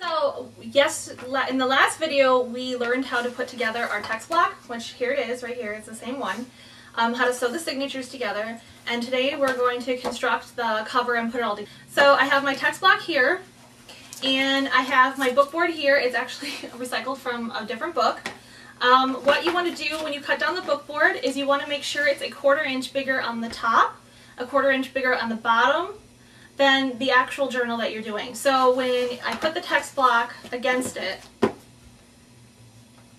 So yes, in the last video we learned how to put together our text block, which here it is right here, it's the same one, how to sew the signatures together, and today we're going to construct the cover and put it all together. So I have my text block here, and I have my book board here. It's actually recycled from a different book. What you want to do when you cut down the book board is you want to make sure it's a 1/4 inch bigger on the top, a 1/4 inch bigger on the bottom than the actual journal that you're doing. So when I put the text block against it,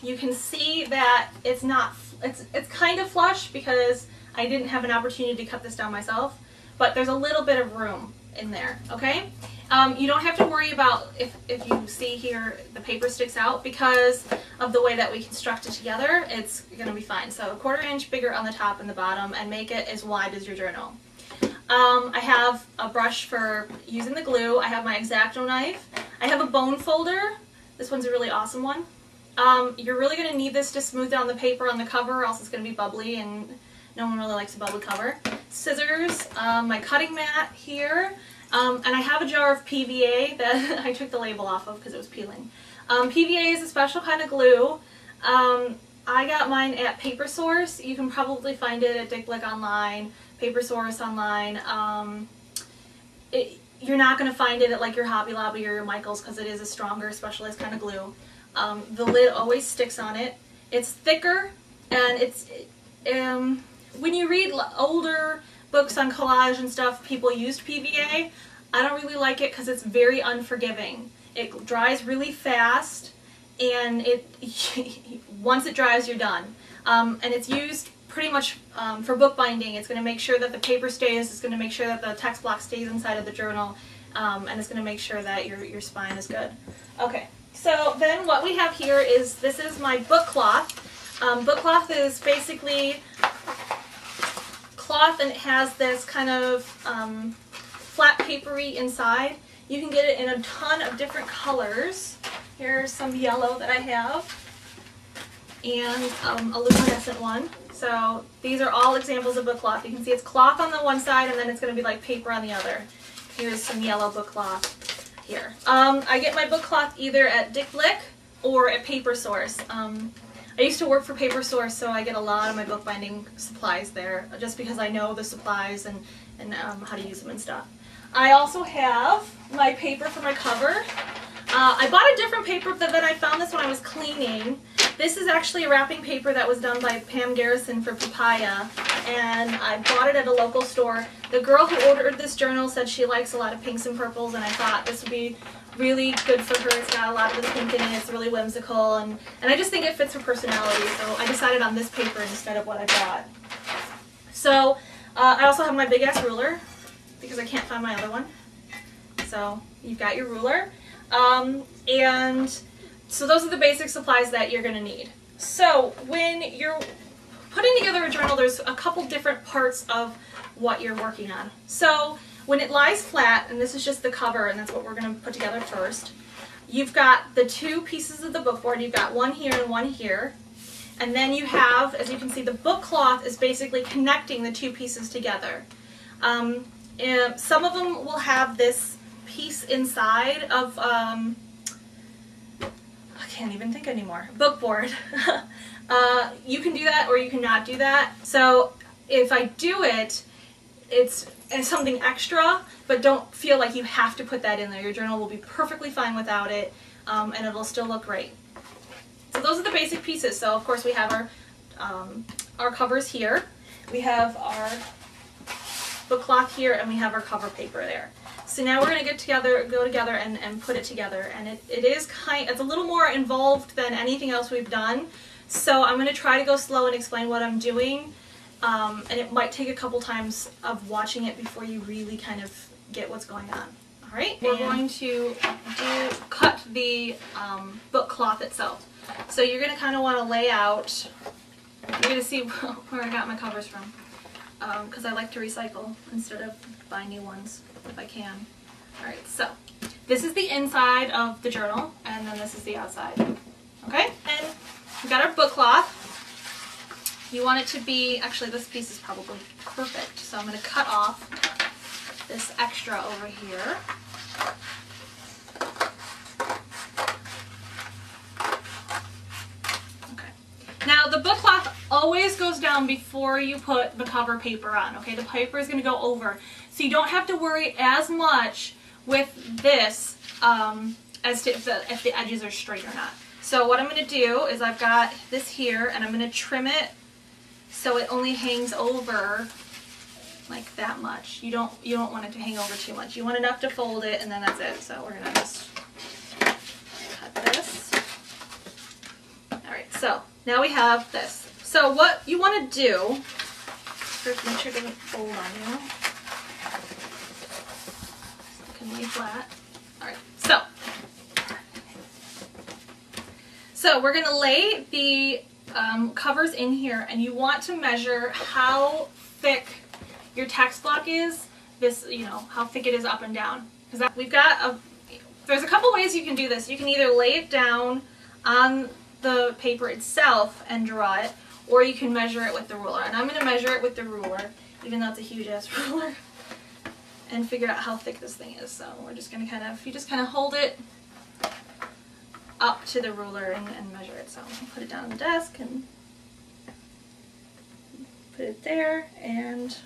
you can see that it's not, it's kind of flush because I didn't have an opportunity to cut this down myself, but there's a little bit of room in there, okay? You don't have to worry about if you see here the paper sticks out because of the way that we construct it together. It's going to be fine. So a 1/4 inch bigger on the top and the bottom, and make it as wide as your journal. I have a brush for using the glue. I have my X-Acto knife. I have a bone folder. This one's a really awesome one. You're really going to need this to smooth down the paper on the cover, or else it's going to be bubbly, and no one really likes a bubbly cover. Scissors, my cutting mat here, and I have a jar of PVA that I took the label off of because it was peeling. PVA is a special kind of glue. I got mine at Paper Source. You can probably find it at Dick Blick online, Paper Source online. You're not going to find it at like your Hobby Lobby or your Michaels because it is a stronger, specialized kind of glue. The lid always sticks on it. It's thicker, and it's when you read older books on collage and stuff, people used PVA. I don't really like it because it's very unforgiving. It dries really fast, and once it dries, you're done. And it's used pretty much for bookbinding. It's going to make sure that the paper stays, it's going to make sure that the text block stays inside of the journal, and it's going to make sure that your spine is good. Okay, so then what we have here is, this is my book cloth. Book cloth is basically cloth, and it has this kind of flat papery inside. You can get it in a ton of different colors. Here's some yellow that I have, and a luminescent one. So these are all examples of book cloth. You can see it's cloth on the one side, and then it's going to be like paper on the other. Here's some yellow book cloth here. I get my book cloth either at Dick Blick or at Paper Source. I used to work for Paper Source, so I get a lot of my bookbinding supplies there, just because I know the supplies and how to use them and stuff. I also have my paper for my cover. I bought a different paper, but then I found this when I was cleaning. This is actually a wrapping paper that was done by Pam Garrison for Papaya, and I bought it at a local store. The girl who ordered this journal said she likes a lot of pinks and purples, and I thought this would be really good for her. It's got a lot of the pink in it, it's really whimsical, and I just think it fits her personality, so I decided on this paper instead of what I bought. So I also have my big ass ruler, because I can't find my other one. So you've got your ruler. And so those are the basic supplies that you're going to need. So when you're putting together a journal, there's a couple different parts of what you're working on. So when it lies flat, and this is just the cover, and that's what we're going to put together first, you've got the two pieces of the book board. You've got one here and one here. And then you have, as you can see, the book cloth is basically connecting the two pieces together. Some of them will have this piece inside of, I can't even think anymore, book board. You can do that or you cannot do that. So if I do it, it's something extra, but don't feel like you have to put that in there. Your journal will be perfectly fine without it, and it'll still look great. So those are the basic pieces. So of course we have our covers here, we have our book cloth here, and we have our cover paper there. So now we're going to go together and put it together, and it's a little more involved than anything else we've done. So I'm going to try to go slow and explain what I'm doing, and it might take a couple times of watching it before you really kind of get what's going on. All right, we're going to cut the book cloth itself. So you're going to kind of want to lay out. You're going to see where I got my covers from, because I like to recycle instead of buy new ones if I can. Alright, so this is the inside of the journal, and then this is the outside. Okay, and we've got our book cloth. You want it to be, actually this piece is probably perfect, so I'm going to cut off this extra over here. the book cloth always goes down before you put the cover paper on, okay? The paper is going to go over. So you don't have to worry as much with this as to if the edges are straight or not. So what I'm going to do is I've got this here and I'm going to trim it so it only hangs over like that much. You don't want it to hang over too much. You want enough to fold it and then that's it. So we're going to just cut this. Alright, so now we have this. So what you want to do, first make sure it doesn't fold on you. So it can lay flat. Alright, so we're going to lay the covers in here and you want to measure how thick your text block is, this, you know, how thick it is up and down. Because there's a couple ways you can do this. You can either lay it down on the paper itself and draw it, or you can measure it with the ruler. And I'm going to measure it with the ruler, even though it's a huge ass ruler, and figure out how thick this thing is. So we're just going to you just kind of hold it up to the ruler and measure it. So I'll put it down on the desk and put it there, and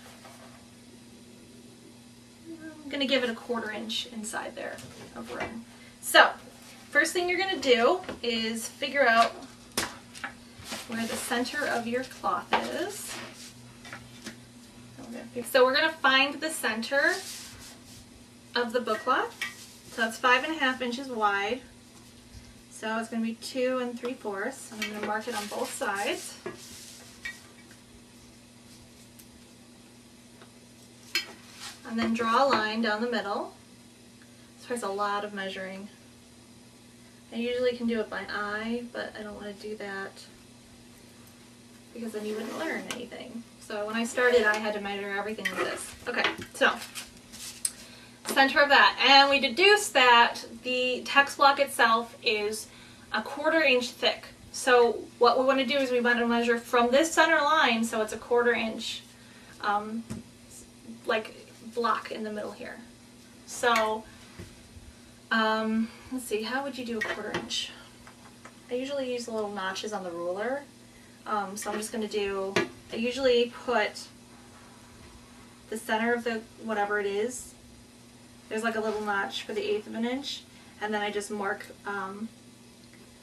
I'm going to give it a 1/4 inch inside there of room. So first thing you're going to do is figure out where the center of your cloth is. So we're going to find the center of the book cloth. So that's 5.5 inches wide. So it's going to be 2 3/4. And I'm going to mark it on both sides. And then draw a line down the middle. This requires a lot of measuring. I usually can do it by eye, but I don't want to do that because then you wouldn't learn anything. So when I started, I had to measure everything with this. Okay, so center of that. And we deduced that the text block itself is a 1/4 inch thick. So what we want to do is we want to measure from this center line, so it's a 1/4 inch like block in the middle here. So let's see, how would you do a 1/4 inch? I usually use the little notches on the ruler. So I'm just going to do, I usually put the center of the whatever it is. There's like a little notch for the 1/8 of an inch, and then I just mark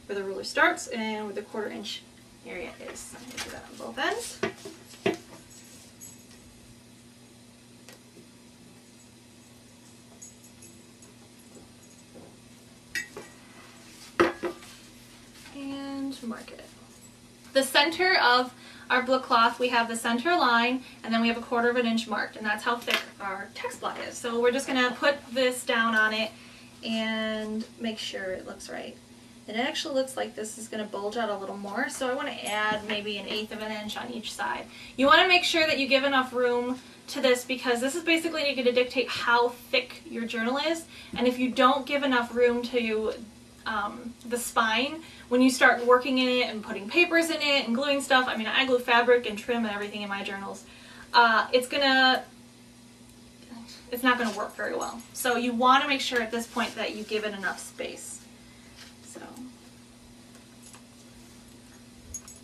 where the ruler starts and where the 1/4 inch area is. I'm going to do that on both ends. And mark it. The center of our book cloth, we have the center line, and then we have a 1/4 of an inch marked, and that's how thick our text block is. So we're just going to put this down on it and make sure it looks right. It actually looks like this is going to bulge out a little more, so I want to add maybe 1/8 of an inch on each side. You want to make sure that you give enough room to this because this is basically going to dictate how thick your journal is, and if you don't give enough room to the spine, when you start working in it and putting papers in it and gluing stuff, I mean I glue fabric and trim and everything in my journals, it's not going to work very well. So you want to make sure at this point that you give it enough space. So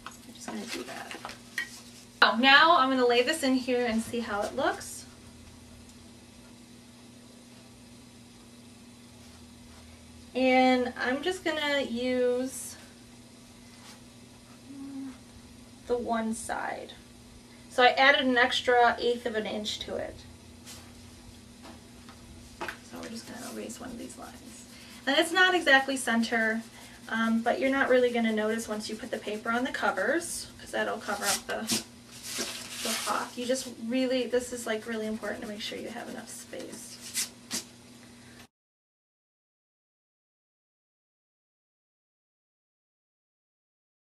I'm just going to do that. So now I'm going to lay this in here and see how it looks. And I'm just going to use the one side. So I added an extra 1/8 of an inch to it. So we're just going to erase one of these lines. And it's not exactly center, but you're not really going to notice once you put the paper on the covers, because that'll cover up the cloth. You just really, this is like really important to make sure you have enough space.